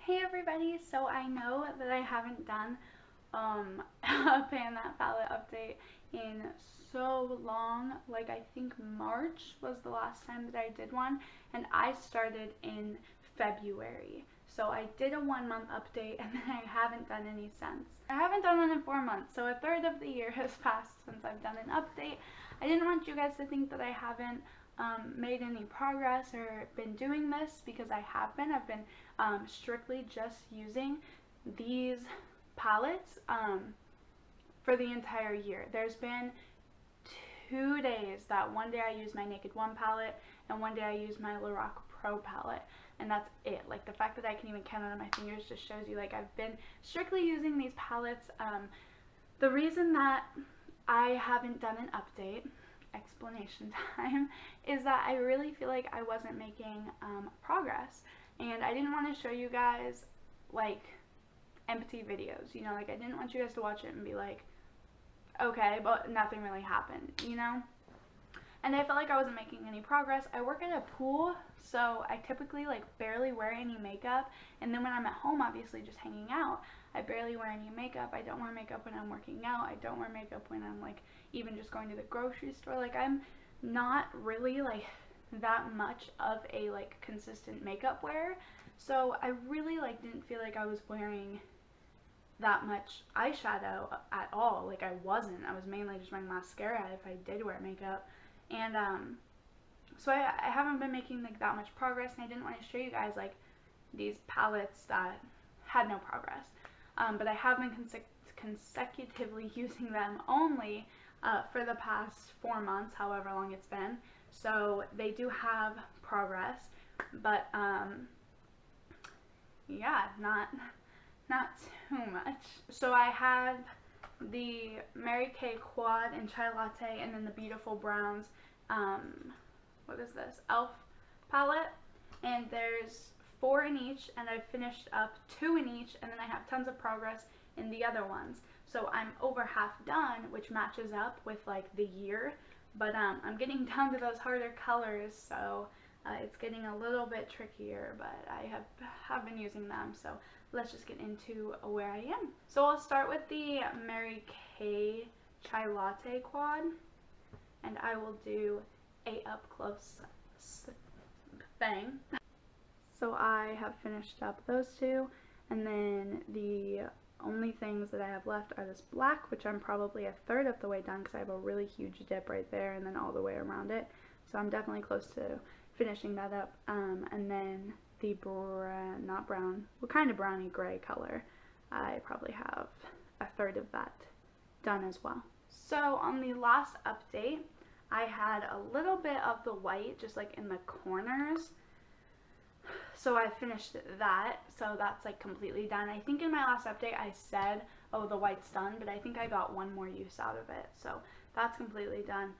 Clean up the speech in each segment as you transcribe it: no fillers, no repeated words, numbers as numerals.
Hey everybody, so I know that I haven't done a Pan That Palette update in so long. Like I think March was the last time that I did one, and I started in February. So I did a 1 month update and then I haven't done any since. I haven't done one in 4 months, so a third of the year has passed since I've done an update. I didn't want you guys to think that I haven't made any progress or been doing this, because I have been. I've been strictly just using these palettes for the entire year. There's been 2 days that one day I use my Naked One palette and one day I use my Lorac Pro palette, and that's it. Like, the fact that I can even count it on my fingers just shows you, like, I've been strictly using these palettes. The reason that I haven't done an update, explanation time, is that I really feel like I wasn't making progress, and I didn't want to show you guys like empty videos, you know, like I didn't want you guys to watch it and be like, okay, but nothing really happened, you know. And I felt like I wasn't making any progress. I work at a pool, so I typically like barely wear any makeup, and then when I'm at home, obviously just hanging out, I barely wear any makeup. I don't wear makeup when I'm working out. I don't wear makeup when I'm like even just going to the grocery store. Like, I'm not really like that much of a like consistent makeup wearer, so I really like didn't feel like I was wearing that much eyeshadow at all. Like, I wasn't. I was mainly just wearing mascara if I did wear makeup. And so I haven't been making like that much progress, and I didn't want to show you guys like these palettes that had no progress. But I have been consecutively using them only for the past 4 months, however long it's been. So they do have progress, but yeah, not too much. So I had the Mary Kay Quad in Chai Latte, and then the Beautiful Browns, what is this, e.l.f. palette, and there's 4 in each, and I've finished up 2 in each, and then I have tons of progress in the other ones. So I'm over half done, which matches up with like the year, but I'm getting down to those harder colors, so it's getting a little bit trickier, but I have been using them, so let's just get into where I am. So I'll start with the Mary Kay Chai Latte Quad, and I will do a up close thing. So I have finished up those 2, and then the only things that I have left are this black, which I'm probably a third of the way done because I have a really huge dip right there and then all the way around it. So I'm definitely close to finishing that up. And then the not brown, what kind of browny gray color, I probably have a third of that done as well. So on the last update, I had a little bit of the white just like in the corners. So I finished that, so that's like completely done. I think in my last update I said, oh, the white's done, but I think I got one more use out of it, so that's completely done.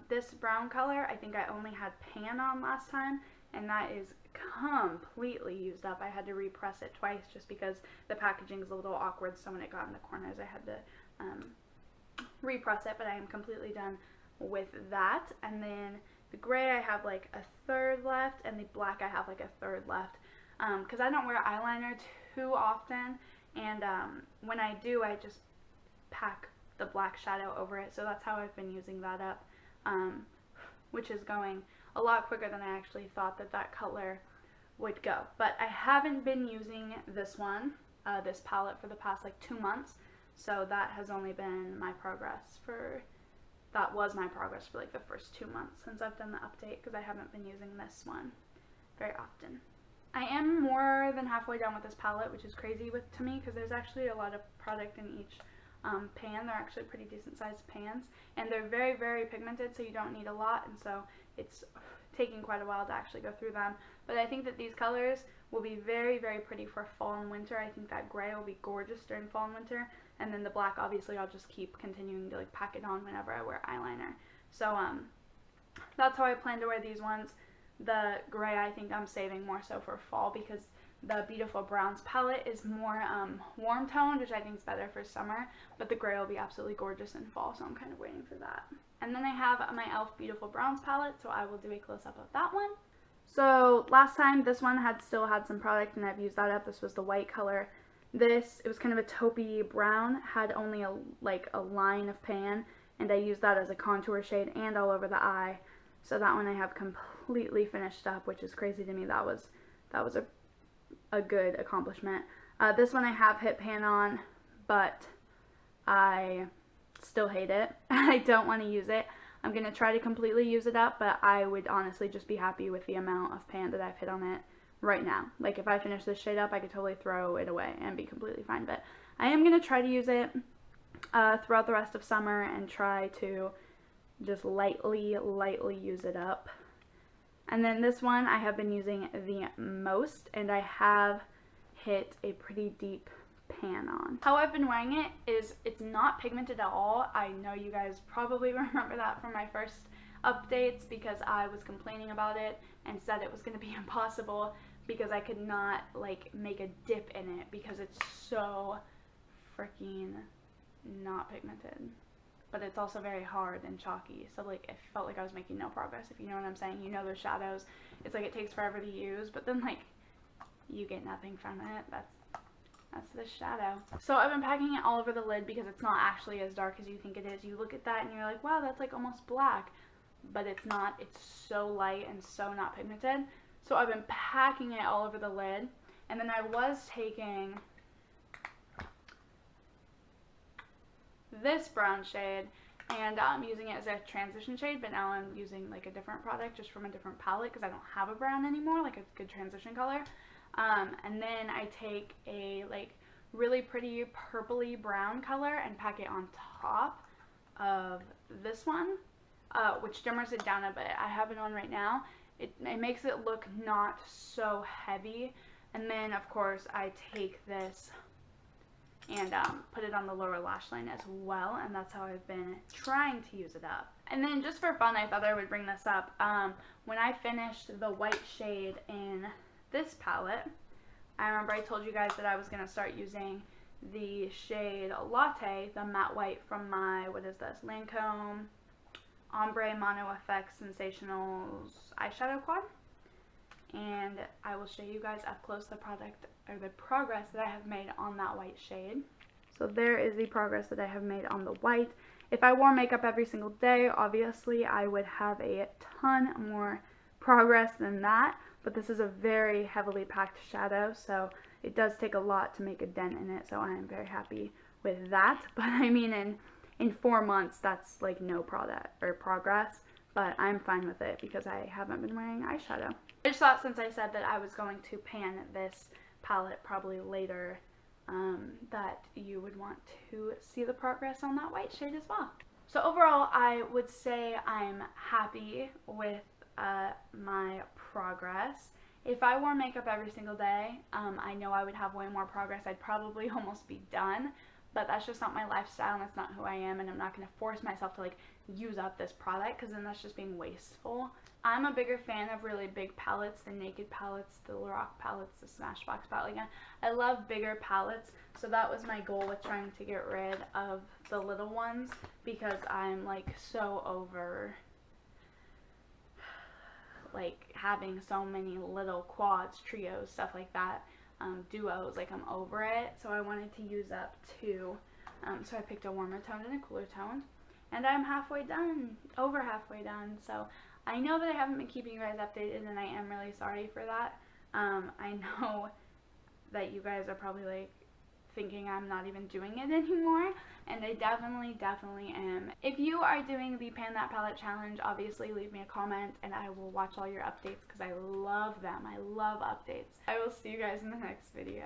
This brown color, I think I only had pan on last time, and that is completely used up. I had to repress it twice just because the packaging is a little awkward, so when it got in the corners I had to repress it, but I am completely done with that. And then the gray I have like a third left, and the black I have like a third left, because I don't wear eyeliner too often, and when I do, I just pack the black shadow over it, so that's how I've been using that up, which is going a lot quicker than I actually thought that color would go. But I haven't been using this one, this palette, for the past like 2 months, so that has only been my progress for that was my progress for like the first 2 months since I've done the update, because I haven't been using this one very often. I am more than halfway done with this palette, which is crazy to me because there's actually a lot of product in each pan. They're actually pretty decent sized pans, and they're very, very pigmented, so you don't need a lot, and so it's taking quite a while to actually go through them. But I think that these colors will be very, very pretty for fall and winter. I think that gray will be gorgeous during fall and winter, and then the black, obviously, I'll just keep continuing to like pack it on whenever I wear eyeliner. So that's how I plan to wear these ones. The gray I think I'm saving more so for fall, because the Beautiful Browns palette is more warm toned, which I think is better for summer, but the gray will be absolutely gorgeous in fall, so I'm kind of waiting for that. And then I have my e.l.f. Beautiful Browns palette, so I will do a close-up of that one. So last time this one still had some product and I've used that up. This was the white color. This, it was kind of a taupey brown, had only a line of pan, and I used that as a contour shade and all over the eye. So that one I have completely finished up, which is crazy to me. That was a good accomplishment. This one I have hit pan on, but I still hate it. I don't want to use it. I'm going to try to completely use it up, but I would honestly just be happy with the amount of pan that I've hit on it right now. Like, if I finish this shade up, I could totally throw it away and be completely fine. But I am going to try to use it throughout the rest of summer and try to just lightly use it up. And then this one I have been using the most, and I have hit a pretty deep pan on. How I've been wearing it is it's not pigmented at all. I know you guys probably remember that from my first updates because I was complaining about it and said it was going to be impossible because I could not like make a dip in it because it's so freaking not pigmented. But it's also very hard and chalky, so like it felt like I was making no progress, if you know what I'm saying. You know those shadows, it's like it takes forever to use, but then like you get nothing from it. That's the shadow. So I've been packing it all over the lid because it's not actually as dark as you think it is. You look at that and you're like, wow, that's like almost black, but it's not. It's so light and so not pigmented. So I've been packing it all over the lid, and then I was taking this brown shade and using it as a transition shade, but now I'm using like a different product just from a different palette because I don't have a brown anymore, like a good transition color. And then I take a like really pretty purpley brown color and pack it on top of this one, which dimmers it down a bit. I have it on right now. It makes it look not so heavy. And then of course I take this and put it on the lower lash line as well, and that's how I've been trying to use it up. And then just for fun, I thought I would bring this up. When I finished the white shade in this palette, I remember I told you guys that I was going to start using the shade Latte, the matte white from my, what is this, Lancome Ombre Mono Effects Sensationals eyeshadow quad. And I will show you guys up close the product or the progress that I have made on that white shade. So there is the progress that I have made on the white. If I wore makeup every single day, obviously I would have a ton more progress than that, but this is a very heavily packed shadow, so it does take a lot to make a dent in it, so I am very happy with that. But I mean, in 4 months, that's like no product or progress, but I'm fine with it because I haven't been wearing eyeshadow. I just thought since I said that I was going to pan this palette probably later, that you would want to see the progress on that white shade as well. So overall, I would say I'm happy with my progress. If I wore makeup every single day, I know I would have way more progress. I'd probably almost be done, but that's just not my lifestyle and that's not who I am, and I'm not going to force myself to like use up this product because then that's just being wasteful. I'm a bigger fan of really big palettes, the Naked palettes, the Lorac palettes, the Smashbox palette. Again, I love bigger palettes, so that was my goal with trying to get rid of the little ones because I'm like so over like having so many little quads, trios, stuff like that, duos, like I'm over it. So I wanted to use up two, so I picked a warmer tone and a cooler tone, and I'm halfway done, over halfway done. So I know that I haven't been keeping you guys updated, and I am really sorry for that. I know that you guys are probably like thinking I'm not even doing it anymore, and I definitely am. If you are doing the Pan That Palette challenge, obviously leave me a comment and I will watch all your updates because I love them. I love updates. I will see you guys in the next video.